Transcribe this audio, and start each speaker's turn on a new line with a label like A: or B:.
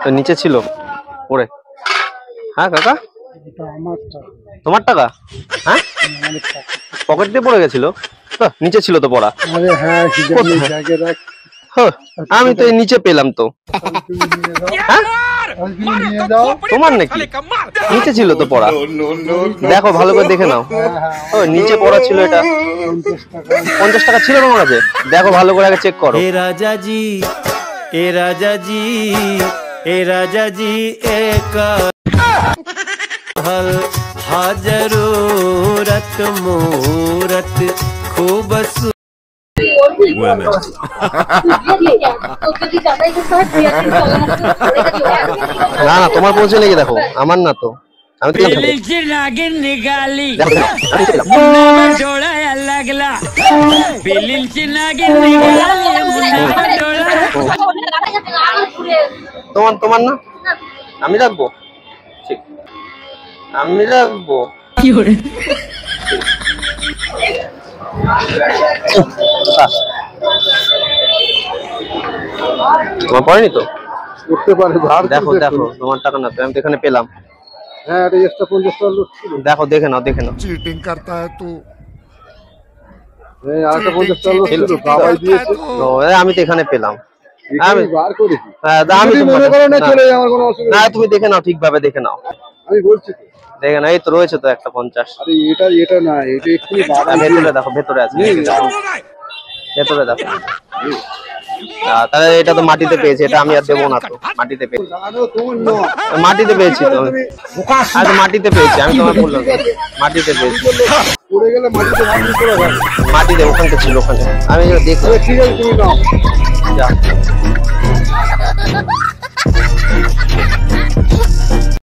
A: তো নিচে ছিল পড়ে। হ্যাঁ কাকা, তোমার টাকা? হ্যাঁ, পকেট দিয়ে পড়ে গেছিল তো, নিচে ছিল তো পড়া। আমি তো এই নিচে পেলাম তো। তোমার নাকি? নিচে ছিল তো পড়া, দেখো ভালো করে দেখে নাও। ও নিচে পড়া ছিল, এটা 50 টাকা ছিল তোমার কাছে? দেখো ভালো করে আগে চেক করো।
B: এ রাজা জি, এ রাজা জি, এ রাজা জি এক हल हाजरूरत मूरत खूब
A: না না, তোমার পৌঁছে নাকি? দেখো আমার না তো, আমি তো তোমার না, আমি রাখবো, ঠিক আমি রাখবো। তোমার পড়েনি তো? দেখো দেখো, তোমার টাকা না তো, আমি তো এখানে পেলাম।
C: হ্যাঁ, এটা এক্সট্রা 50 টাকা লোড ছিল।
A: দেখো দেখে নাও, দেখে নাও।
D: চিটিং করতা है तू।
C: এই আরেকটা 50 টাকা লোড ছিল, বাবাই দিয়েছে।
A: আমি তো এখানে পেলাম,
C: আমি বার করেছি।
A: হ্যাঁ, আমি
C: মনে করো না চলে আমার কোনো অসুবিধা
A: না, তুমি দেখে নাও, ঠিকভাবে দেখে নাও।
C: আমি বলছি তো,
A: দেখে নাও, এই তো রয়েছে তো একটা 50।
C: আরে এটা না, এটা এক্ষুনি
A: ভেতরে দেখো, ভেতরে আছে, ভেতরে দেখো। তাহলে এটা তো মাটিতে পেয়েছি, এটা আমি আর দেবো না তো। মাটিতে পেয়েছি, মাটিতে পেয়েছি তো, আজ মাটিতে পেয়েছি। আমি তোমায় বললাম মাটিতে পেয়েছি।
C: পড়ে গেলে মাটিতে ভাঙি করে যাবে।
A: মাটিতে ওখানটা ছিল, ওখানে আমি দেখো।
C: ঠিক আছে, তুমি নাও।
A: যা